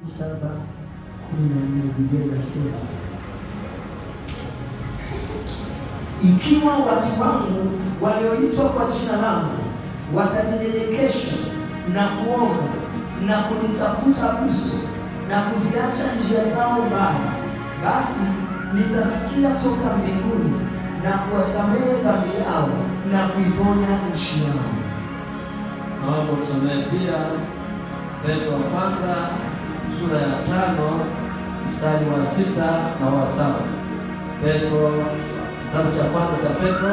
7:14 Biblia inasema, ikiwa watu wangu walioitwa kwa jina langu watajinyenyekesha na kuomba na kunitafuta uso na kuziacha njia zao mbaya, basi nitasikia toka mbinguni na kuwasamehe dhambi yao na kuiponya nchi yao. Naomba tusomee pia Petro wa kwanza sura ya 5 mstari wa 6 na wa 7. Petro, kitabu cha kwanza cha Petro,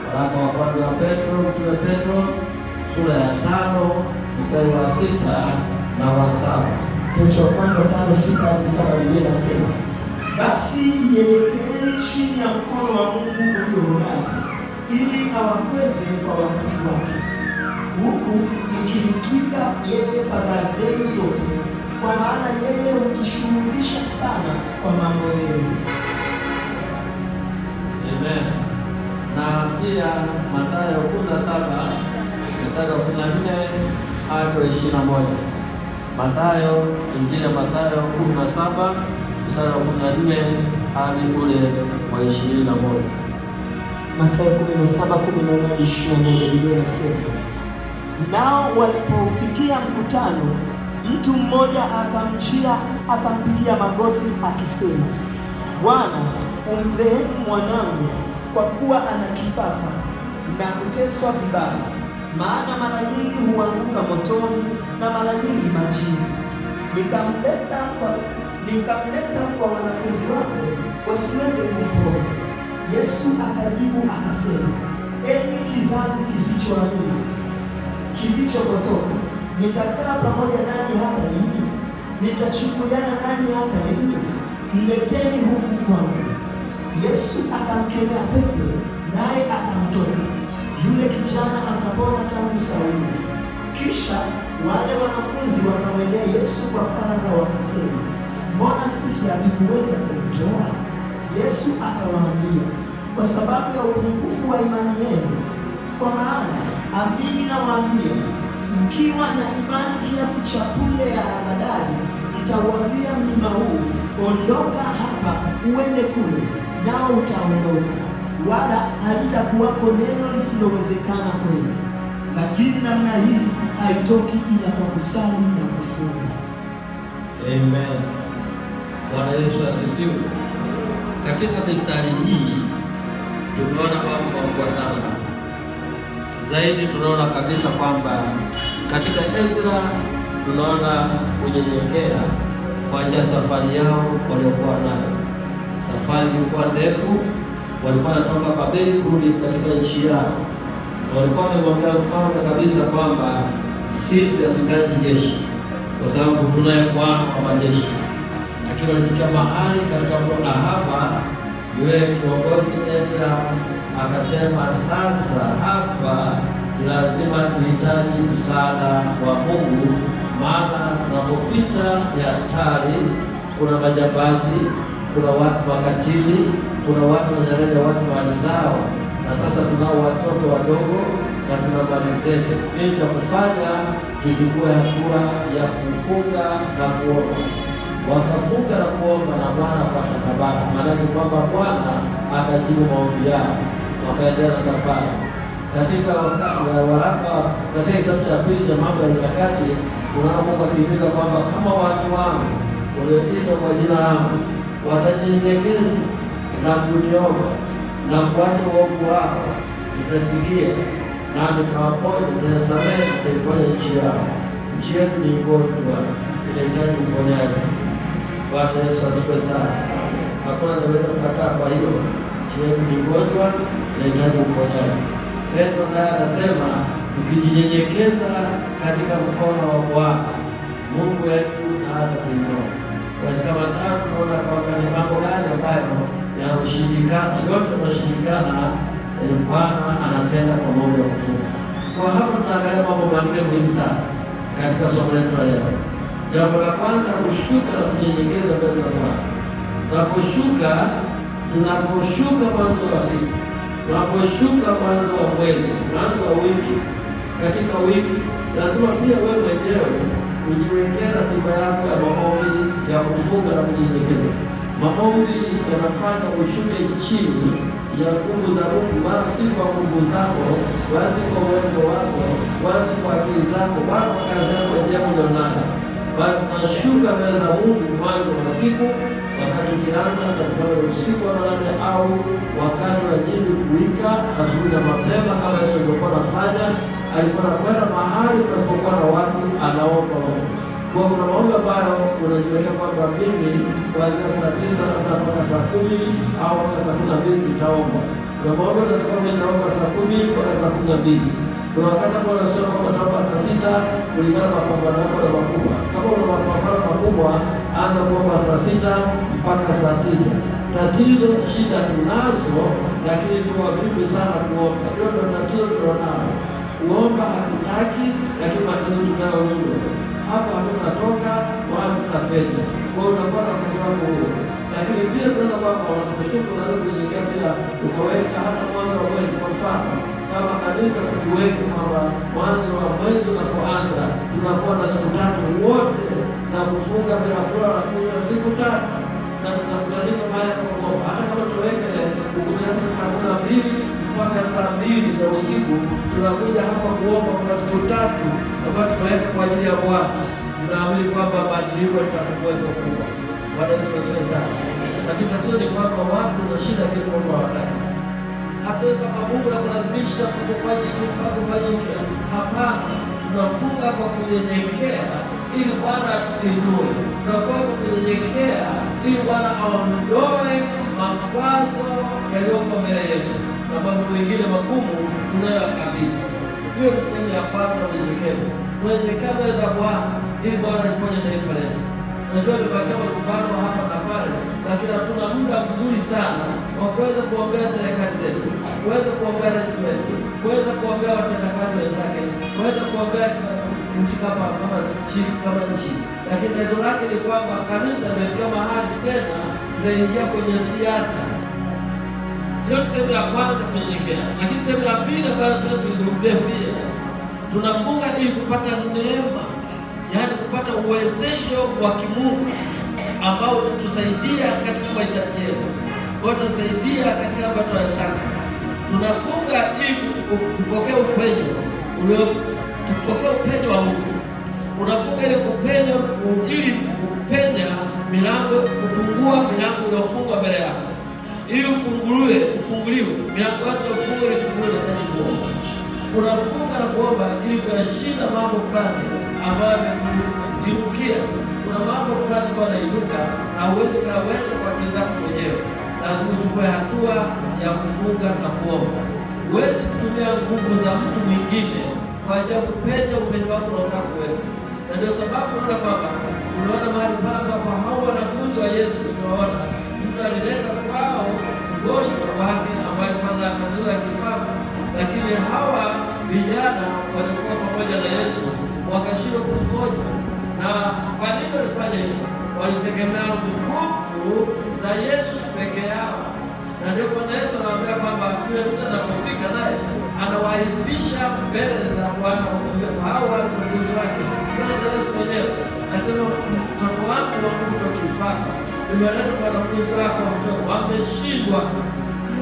waraka wa kwanza wa Petro, mtume Petro sura ya 5 mstari wa 6 na wa 7. Petro wa kwanza 5:6-7 Biblia inasema, basi nyenyekeeni chini ya mkono wa Mungu ulio hodari, ili awakweze kwa wakati wake, huku mkimtwika yeye fadhaa zenu zote, kwa maana yeye hujishughulisha sana kwa mambo yenu. Amen. Na pia Mathayo 17 mstari wa 14 hadi 21. Mathayo, Injili ya Mathayo 17 mstari wa 14 hadi ule wa 21. Mathayo 17:14-21 Biblia inasema, nao walipofikia mkutano, mtu mmoja akamjia akampigia magoti akisema, Bwana, umrehemu mwanangu, kwa kuwa ana kifafa na kuteswa vibaya, maana mara nyingi huanguka motoni na mara nyingi majini. Nikamleta kwa wanafunzi wako wasiweze kumponya. Yesu akajibu akasema, enyi kizazi kisichoamini kilichopotoka, nitakaa pamoja nanyi hata lini? Nitachukuliana nanyi hata lini? Mleteni huku kwangu. Yesu akamkemea pepo, naye akamtoka. Yule kijana akapona tangu saa ile. Kisha wale wanafunzi wakamwendea Yesu kwa faragha wakasema, mbona sisi hatukuweza kumtoa? Yesu akawaambia, kwa sababu ya upungufu wa imani yenu. Kwa maana amini nawaambia, mkiwa na imani kiasi cha punde ya haradali, mtauambia mlima huu, ondoka hapa uende kule, nao utaondoka, wala halitakuwapo neno lisilowezekana kwenu. Lakini namna hii haitoki ila kwa kusali na kufunga. Amen. Bwana Yesu asifiwe. Katika mistari hii tumeona mambo makubwa sana. Zaidi tunaona kabisa kwamba katika Ezra tunaona kunyenyekea kwa ajili ya safari yao waliokuwa nayo. Safari ilikuwa ndefu, walikuwa wanatoka Babeli kurudi katika nchi yao. Walikuwa wamemwambia mfalme kabisa kwamba sisi hatuhitaji jeshi kwa sababu tunaye Bwana wa majeshi. Lakini walifikia mahali katika hapa, yule kiongozi Ezra akasema, sasa hapa lazima tuhitaji msaada wa Mungu, maana tunapopita ya hatari, kuna majambazi, kuna watu wakatili, kuna watu wananyang'anya watu mali zao, na sasa tunao watoto wadogo na tuna mali zetu. Nini cha kufanya? Tuchukue hatua ya kufunga na kuomba. Wakafunga na kuomba na Bwana akatabara, maanake kwamba Bwana akajibu maombi yao, wakaendelea na safari. Katika waraka katika kitabu cha pili cha Mambo ya Nyakati tunaona Mungu akihimiza kwamba kama watu wangu walioitwa kwa jina langu watajinyenyekeza na kuniomba na kuacha uovu wao, nitasikia nami nitawaponya, nitasamehe na nitaiponya nchi yao. Nchi yetu ni gonjwa, inahitaji uponyaji. Bwana Yesu asifiwe sana. Hakuna anaweza kukataa. Kwa hiyo nchi yetu ni gonjwa, inahitaji uponyaji. Petro naye anasema tukijinyenyekeza katika mkono wa Bwana Mungu wetu hata kuinua. Katika Mathayo tunaona kwamba ni mambo gani ambayo yanashindikana, yote yanashindikana, Bwana anatenda kwa moyo wa kufunga. Kwa hapo tunaangalia mambo manne muhimu sana katika somo letu la leo. Jambo la kwanza, kushuka na kunyenyekeza mbele za Bwana. Tunaposhuka mwanzo wa siku, tunaposhuka mwanzo wa mwezi, mwanzo wa wiki, katika wiki, lazima pia wewe mwenyewe ujiwekea ratiba yako ya maombi ya kufunga na kunyenyekeza. Maombi yanafanya ushuke chini ya nguvu za Mungu, wala si kwa nguvu zako, wala si kwa uwezo wako, wala si kwa akili zako, wala kwa kazi yako njema ulionayo, bali tunashuka mbele za Mungu mwanzo wa siku, wakati ukianza katika usiku wa manane au wakati wa jini kuwika asubuhi na mapema, kama Yesu alivyokuwa anafanya. Alikuwa anakwenda mahali pasipokuwa na watu, anaomba Mungu. Kwa kuna maombi ambayo unajiwekea kwamba mimi kuanzia saa 9 mpaka saa 10 au mpaka saa 12 nitaomba. Kuna maombi unasema mimi nitaomba saa 10 mpaka saa 12. Kuna wakati ambao unasema kwamba nitaomba saa 6 kulingana na mapambano yako na makubwa. Kama una mapambano makubwa, anza kuomba saa 6 mpaka saa 9. Tatizo shida tunazo, lakini tuwa vipi sana kuomba. Ndio tatizo tunalo. Kuomba hatutaki, lakini matatizo tunayo huko. Hapa hatutatoka wala tutapenda. Kwa hiyo unakuwa na wakati wako huo. Lakini pia tunaweza kwamba unaposhuka unaweza kujiwekea pia ukaweka hata mwanzo wa mwezi. Kwa mfano, kama kanisa tukiweka kwamba mwanzo wa mwezi unapoanza tunakuwa na siku 3 wote na kufunga bila kula na kunywa siku 3 na tunakutanika mahali kwa kuomba. Hata kama tuweke ukutana saa 12 mpaka saa 2 za usiku, tunakuja hapa kuomba kwa siku 3 ambayo tunaweka kwa ajili ya Bwana. Tunaamini kwamba mabadiliko yatakuwepo kubwa. Bwana Yesu asifiwe sana. Lakini tatizo ni kwamba watu na shida kile kwamba wataki. Hata kama Mungu anakulazimisha kufanya kitu kufanyike, hapana. Tunafunga kwa kunyenyekea ili Bwana atuinue. Tunafunga kwa kunyenyekea ili Bwana aondoe makwazo yaliyoko mbele yetu na mambo mengine magumu tunayokabili. Hiyo ni sehemu ya kwanza ya unyenyekevu. Tunanyenyekea mbele za Bwana ili Bwana aliponye taifa letu. Unajua tumebakia mapambano hapa na pale, lakini hatuna muda mzuri sana wa kuweza kuombea serikali zetu, kuweza kuombea rais wetu, kuweza kuombea watendakazi wenzake, kuweza kuombea nchi kama nchi. Lakini tatizo lake ni kwamba kanisa limefikia mahali tena linaingia kwenye siasa. Hiyo ni sehemu ya kwanza kunyenyekea. Lakini sehemu ya pili ambayo tulizungumzia pia, tunafunga ili kupata neema, yaani kupata uwezesho wa kimungu ambao utatusaidia katika mahitaji yetu, utatusaidia katika ambayo tunataka. Tunafunga ili tupokee upenyo wa Mungu. Unafunga ili kupenya milango, kufungua milango iliyofungwa mbele yako, ili ufunguliwe milango yote ifunguliwe na kuomba. Unafunga na kuomba ili kuyashinda mambo fulani ambayo yamekuinukia. Kuna mambo fulani ambayo yanainuka na huwezi kuyaweza kwa akili zako mwenyewe, lazima uchukue hatua ya kufunga na kuomba. Huwezi kutumia nguvu za mtu mwingine kwa ajili ya kupenya upenyo wako unaotaka kuweka. Na ndio sababu unaona kwamba unaona mahali pale ambapo hao wanafunzi wa Yesu tunaona mtu alileta kwao mgonjwa wake ambaye kwanza akazua kifafa, lakini hawa vijana walikuwa pamoja na Yesu wakashindwa kumponya. Na kwa nini walifanya hivyo? Walitegemea nguvu za Yesu peke yao. Na ndio kwa Yesu anawaambia kwamba yule mtu anapofika naye anawaaibisha mbele za Bwana hao wanafunzi wake. Mbele za Yesu mwenyewe anasema, mtoto wangu wa kifafa nimeleta kwa wanafunzi wako wameshindwa.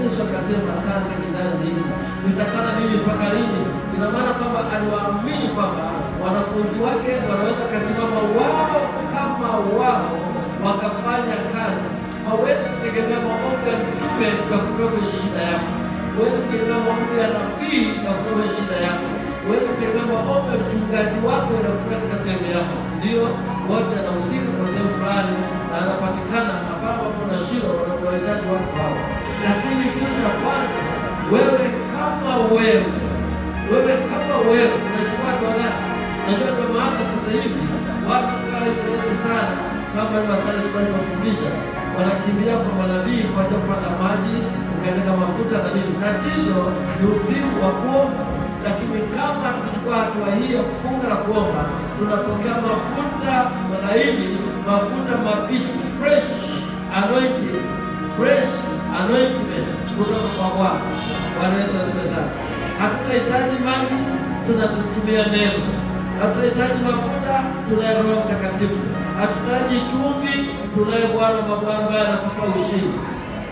Yesu akasema, sasa kizazi hiki nitakana mimi mpaka lini? Ina maana kwamba aliwaamini kwamba wanafunzi wake wanaweza kasimama wao kama wao wakafanya kazi. Hawezi kutegemea maombi ya mtume ya kutoka kwenye shida yako. Huwezi kutegemea maombi ya nabii ya kutoka kwenye shida yako. Huwezi kutegemea maombi ya mchungaji wako ya kutoka katika sehemu yako. Ndio wote anahusika kwa sehemu fulani na anapatikana hapa ambapo na shida wanahitaji watu hao. Lakini kitu cha kwanza, wewe kama wewe unachukua hatua gani? Unajua ndio maana sasa hivi watu pale sisi sana kama ni masali sipani mafundisha wanakimbilia kwa manabii kwa ajili kupata maji, ukaendeka mafuta na nini. Tatizo ni uvivu wa kuomba. Lakini kama tukichukua hatua hii ya kufunga na kuomba, tunapokea mafuta laini, mafuta mabichi, fresh anointing kutoka kwa Bwana. Bwana Yesu asifiwe sana. Hatutahitaji maji tunatumia neno. Hatuhitaji mafuta, tunaye Roho Mtakatifu. Hatuhitaji chumvi, tunaye Bwana mabwana ambaye anatupa ushindi.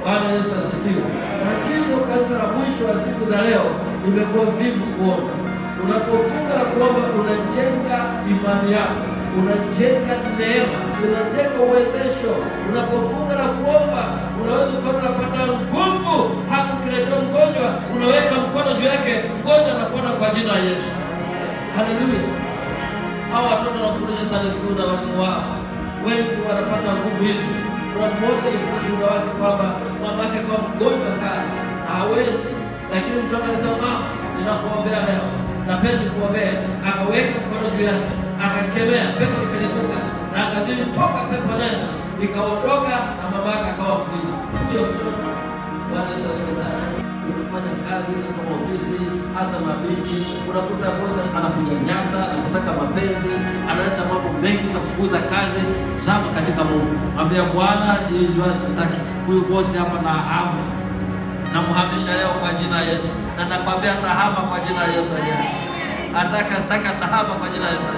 Bwana Yesu asifiwe. Lakini kanisa la mwisho wa siku za leo limekuwa vivu kuomba. Unapofunga na kuomba, unajenga imani yako, unajenga neema, unajenga uwezesho. Unapofunga na kuomba, unaweza kuwa unapata nguvu. Hata ukiletea mgonjwa, unaweka mkono juu yake, mgonjwa anapona kwa jina la Yesu. Haleluya. Hao watoto wanafundisha sana siku na walimu wao, wengi wanapata nguvu hizi. Kuna mmoja alikushuhudia wake kwamba mama yake kwa mgonjwa sana na hawezi, lakini mtoto akasema, mama, ninakuombea leo, napenda kuombea. Akaweka mkono juu yake, akakemea, pepo ikalipuka na akadili toka pepo neno ikaondoka, na mama yake akawa mzima. Ndio mtoto. Bwana Yesu asifiwe sana. Unafanya kazi kama ofisi, hasa mabinti, unakuta bosi anakunyanyasa, anataka mapenzi, analeta mambo mengi na kufukuza kazi. Zama katika Mungu, ambia Bwana, ili Bwana sitaki huyu bosi hapa na hamu, na muhamisha leo kwa jina la Yesu, na nakwambia tahama kwa jina la Yesu. Ataka sitaka tahama kwa jina la Yesu.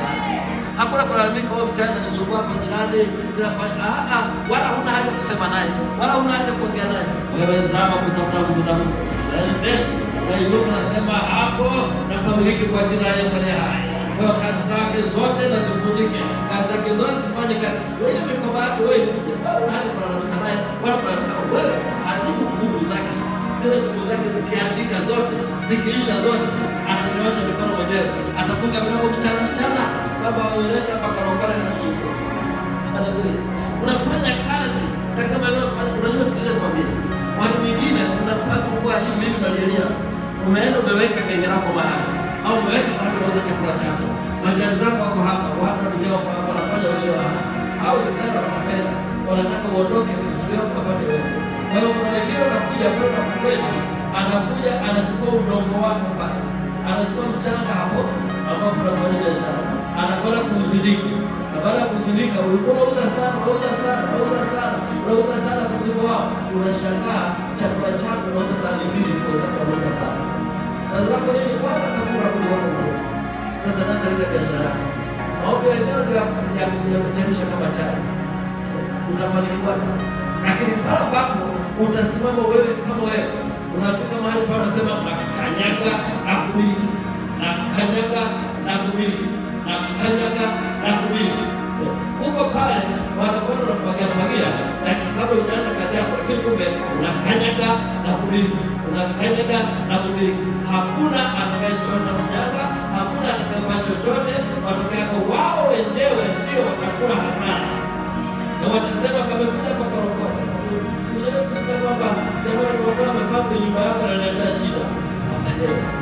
Hakuna kulalamika, wewe mchana nisumbua hapo jirani, ninafanya wala huna haja kusema naye, wala huna haja kuongea naye. Wewe zama kutafuta nguvu za Mungu. Na hivyo tunasema hapo na kumiliki kwa jina la Yesu. Kwa kazi zake zote na zifundike, kazi zake zote zifanye kazi. Wewe mikoba yako wewe, hadi kulalamika naye, wala kulalamika wewe, adibu nguvu zake. Zile nguvu zake zikiandika zote, zikiisha zote, atanyosha mikono mwenyewe, atafunga milango mchana, baba wewe mpaka rokana na kushukuru. Haleluya. Unafanya kazi kama leo, unajua sikiliza kwa mimi. Watu wengine tunapata kwa hivi tunalilia. Umeenda umeweka genge lako mahali, au umeweka mahali unauza chakula chako. Majirani zako wako hapa, watu ndio wanafanya wao hapa. Au sitana wanapenda, wanataka uondoke kuzuia kupata wewe. Kwa hiyo kuna wengine wanakuja kwa kweli, anakuja anachukua udongo wako pale. Anachukua mchanga hapo ambao tunafanya biashara. Anakwenda kuzindika. Baada ya kuzindika, ulikuwa unauza sana kuliko wao. Unashangaa chakula chako unauza sana mbili kwa sana. Sasa wako nini kwanza kafura kwa wako. Sasa ndio ile biashara. Maombi yenyewe ya kuchemsha kama chai. Unafanikiwa. Lakini pale bafu utasimama wewe kama wewe. Unafika mahali pa unasema nakanyaga na kumiliki. Nakanyaga na kumiliki. Nakanyaga na kumiliki. Huko pale wanakwenda unafagia, lakini kabla unaanza kazi yako, lakini kumbe unakanyaga na kumiliki, unakanyaga na kumiliki. Hakuna atakayefanya mjanga, hakuna atakayefanya chochote. Matokeo yako wao wenyewe ndio watakula hasara, na watasema kama kuja kwa korokoro. Leo tunasema kwamba jamani, korokoro amepanga nyumba yako na inaleta shida.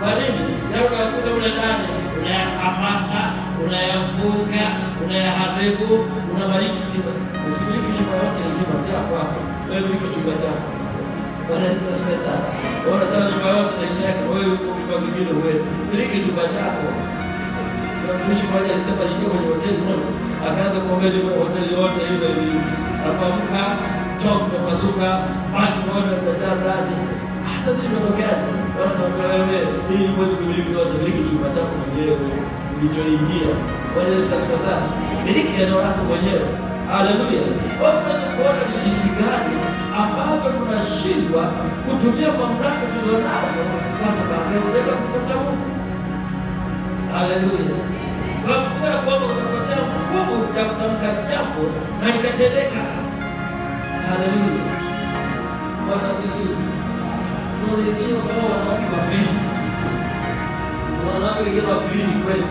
Kwa nini? Leo unakuta mle ndani unayakamata, unayafunga, unayaharibu, unabariki chumba. Usimiliki nyumba yote nzima, si hapo hapo. Wewe miliki chumba chako. Bwana Yesu asifiwe sana. Bwana sana nyumba yote na nje yake, wewe uko nyumba nyingine wewe. Miliki chumba chako. Mtumishi mmoja alisema alikuwa kwenye hoteli moja, akaanza kuombea nyumba hoteli yote ile ile. Akaamka, choo kimepasuka, maji moja imejaa ndani. Sasa imetokea wewe ili uweze kumiliki yote, miliki chumba chako mwenyewe ulichoingia. Bwana Yesu asifiwe sana. Miliki eneo lako mwenyewe. Haleluya. Watu kuona ni jinsi gani ambavyo tunashindwa kutumia mamlaka tulizonazo kwa sababu ya kuweza kupata Mungu. Haleluya. Kwa kwamba utapata nguvu ya kutamka jambo na likatendeka. Haleluya. Bwana asifiwe. Kuna wengine kama wanawake wafilizi. Kuna wanawake wengine wafilizi kweli.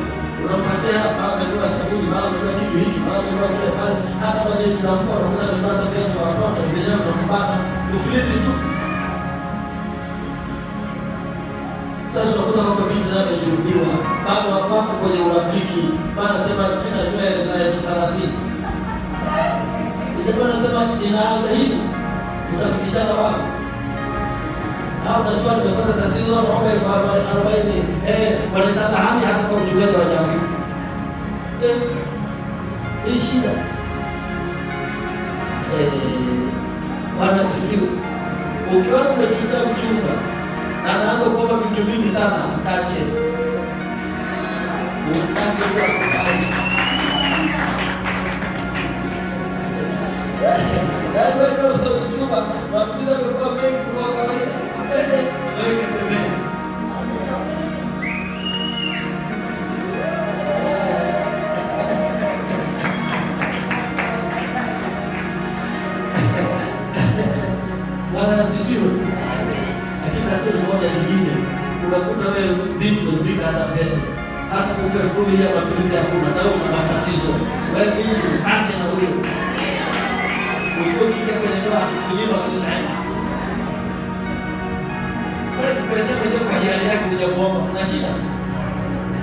Unampatia hapa kwa sabuni, mara kwa kitu hiki, mara kwa kile pale, hata kwa nini na mkono unaweza kupata pesa kwa watoto, ndio unapata ufilizi tu. Sasa unakuta kwamba binti zake zimeshuhudiwa, bado wako kwenye urafiki, bana sema sina nywele za 30. Ndio bana sema inaanza hivi. Utafikishana wapi? Hao ndio wanapata tatizo la mambo ya 40. Wanataka hali hata kwa mchungaji wa jamii. Hii shida. Bwana sifiwe. Ukiona umejiita mchunga na anaanza kuomba vitu vingi sana, mtache. Utake kwa kufanya. Wewe ndio unachukua mapiza kwa mengi kwa kawaida. Wewe pembeni. Bwana asifiwe. Lakini ndio moja nyingine. Unakuta wewe binti unadika hata pete. Hata kwa kumi ya matumizi hakuna na una matatizo. Wewe Mungu acha na huyo. Ukiingia kwenye ndoa kunyima kusema. Wewe kupeleka mwenyewe kwa hiari yake kuja kuomba kuna shida.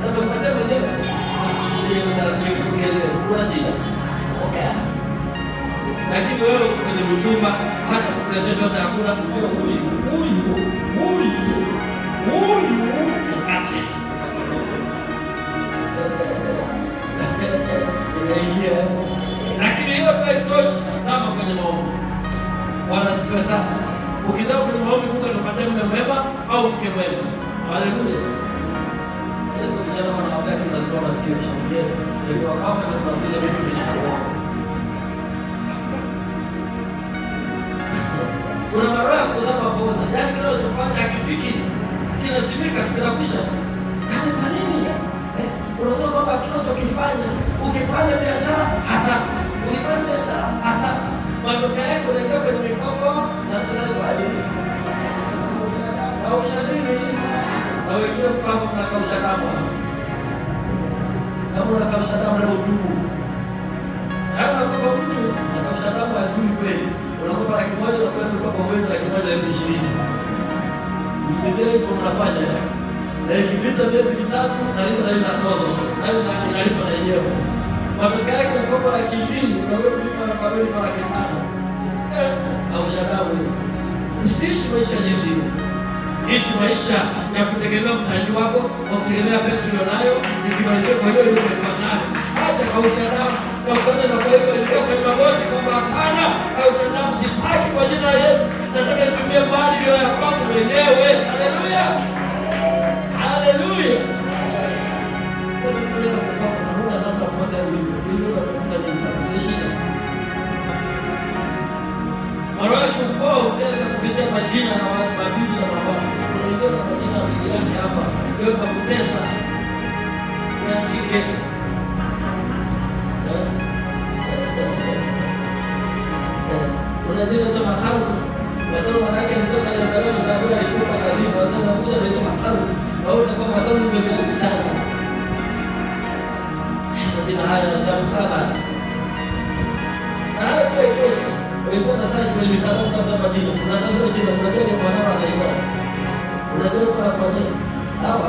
Sababu kupeleka mwenyewe ndio ndio kusikele. Kuna shida. Okay. Lakini wewe kwenye mchumba hata kukuletea hata hakuna kujua huyu kati. Lakini hiyo haitoshi kama kwenye maombi. Bwana sifiwe sana. Ukitaka kwenye maombi Mungu atakupatia mume mwema au mke mwema. Haleluya. Yesu jana wana wakati tunatoa masikio changia. Ndio kama tunasema mimi nimeshukuru. Kuna mara kuzama boza. Yaani kile unachofanya akifiki kinazimika kinakwisha. Yaani kwa nini? Unaona kwamba kile unachokifanya ukifanya biashara hasa ukifanya biashara hasa matokeo yake unaingia kwenye mikopo na tunazowadi au shadini na wengine kama mnakausha damu kama unakausha damu na utubu kama kwa mtu unakausha damu ajui kweli unakopa laki moja na kwenda kwa mwezi laki moja na 20,000 msije kwa mnafanya na ikipita miezi mitatu na hiyo na tozo hayo na kinalipa na yenyewe matokeo yake mkopo laki 2 na wewe ulipa na kabili mara 5 au shadamu. Usiishi maisha ya Yesu. Ishi maisha ya kutegemea mtaji wako, kutegemea pesa ulionayo, ikimalizia kwa hiyo ile unayo. Acha kausha damu na ukaone na kwa hiyo ile kwa magoti kwamba hapana, kausha damu sitaki kwa jina la Yesu. Nataka nitumie mali hiyo ya kwangu mwenyewe. Haleluya. Haleluya. Maraki ukoo utaweza kupitia majina na mabibi na mababa. Unaingia na majina ya jirani hapa. Wewe unakutesa. Unachike. Unajua ndio masalu. Masalu manake anatoka na ndio ndio alikufa kazini. Wanataka kuja ndio masalu. Au utakuwa masalu mbele mchana. Ndio haya ndio sana. Hayo kwa ulikuwa na sasa kwenye mitandao kama majina. Unataka jina unajua ni kwa nani anaitwa. Unajua kwa nini? Sawa,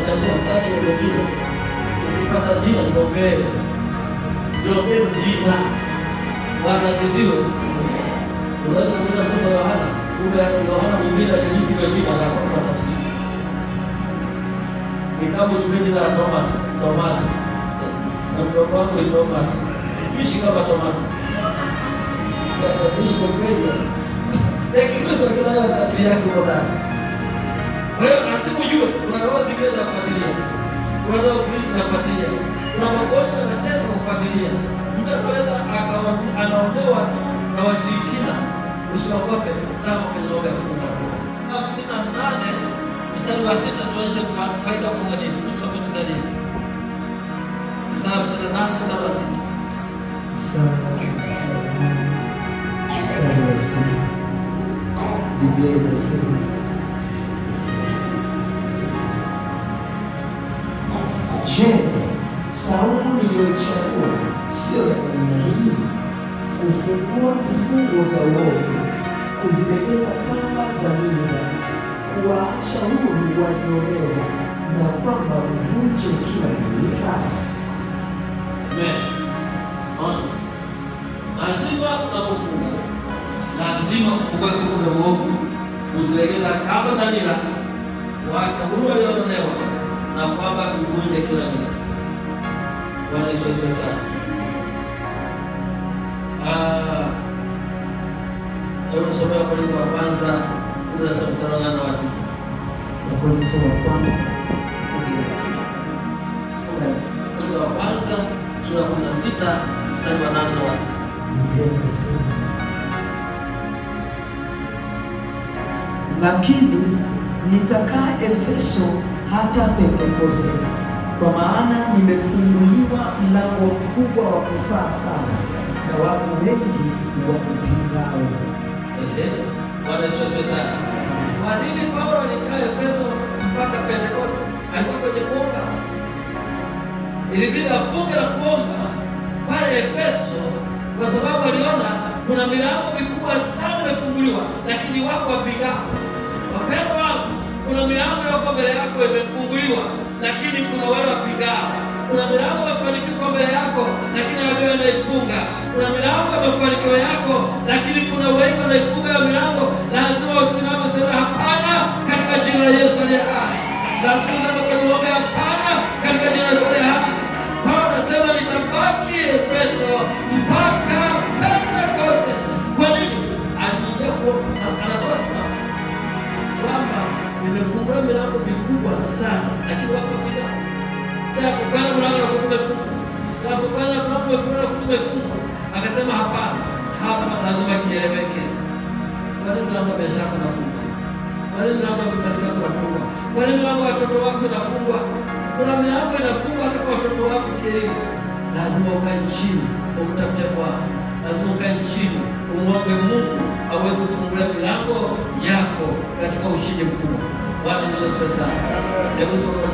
chagua mtaki wa jina. Ukipata jina ndio mbele. Ndio mbele jina. Bwana sifiwe. Unaweza kuona mtoto wa Yohana, kumbe Yohana mwingine alijibu jina la kwa ni kama jina la Thomas. Na mdogo wako ni Thomas. Ishi kama Thomas. Ishi kwa kweli. Lakini kwa kila asili yake kwa ndani. Kwa hiyo asipojua kuna roho zingine za kufuatilia. Kuna roho Kristo anafuatilia. Kuna magonjwa na tesa kufuatilia. Mtu anaweza anaonewa tu na washirikina. Usiogope sana kwenye roho ya kufunga. Nafsi na 8 mstari wa 6 tuonyeshe kwa faida kufunga nini? Tusome mstari. Mstari wa 8 mstari wa 6. Biblia inasema je, saumu niliyoichagua sio ya namna hii? Kufungua vifungo vya uovu, kuzilegeza kamba za mimba, kuwaacha huru walioonewa, na kwamba uvunje kila dhuluma. Lazima unapofunga, lazima ufungue vifungo vya uovu, kuzilegeza kamba za mimba, kuwaacha huru walioonewa, na kwamba uvunje kila dhuluma. Bwana Yesu asifiwe sana. Tunasoma Wakorintho wa kwanza 17:8 na 9. Wakorintho wa kwanza 19. Wakorintho wa kwanza sura 16 mstari wa 8 na 9. Lakini nitakaa Efeso hata Pentekoste, kwa maana nimefunguliwa mlango mkubwa wa kufaa sana, na watu wengi wanipingao. Bwana Yesu asifiwe sana. Kwa nini Paulo alikaa Efeso mpaka Pentekoste? Alikuwa kwenye kuomba. Ilibidi afunge na kuomba pale Efeso, kwa sababu aliona kuna milango mikubwa sana imefunguliwa, lakini wako wapingao. Wapendwa wangu, kuna milango yako mbele yako imefunguliwa, lakini kuna wale wapingao. Kuna milango ya mafanikio mbele yako, lakini adui anaifunga. Kuna milango ya mafanikio yako, lakini kuna wengi wanaifunga ya milango. Lazima usimame useme hapana katika jina la Yesu aliye hai. Lazima usimame hapana katika jina la Yesu aliye hai. Paulo anasema nitabaki Efeso mpaka Pentekoste. Kwa nini? Aliingia anakosa kwamba nimefungua milango mikubwa sana, lakini wako wapingao. Kukana mlango wa kumefungwa. Kukana mlango wa kumefungwa. Akasema hapana, hapa lazima kieleweke. Kwa nini mlango wa biashara unafungwa? Kwa nini mlango wa mafanikio unafungwa? Kwa nini mlango wa watoto wako unafungwa? Kuna milango inafungwa hata kwa watoto wako kielimu. Lazima ukae chini, umtafute Bwana. Lazima ukae chini, umwombe Mungu aweze kufungulia milango yako katika ushindi mkubwa. Bwana Yesu asifiwe sana. Hebu soma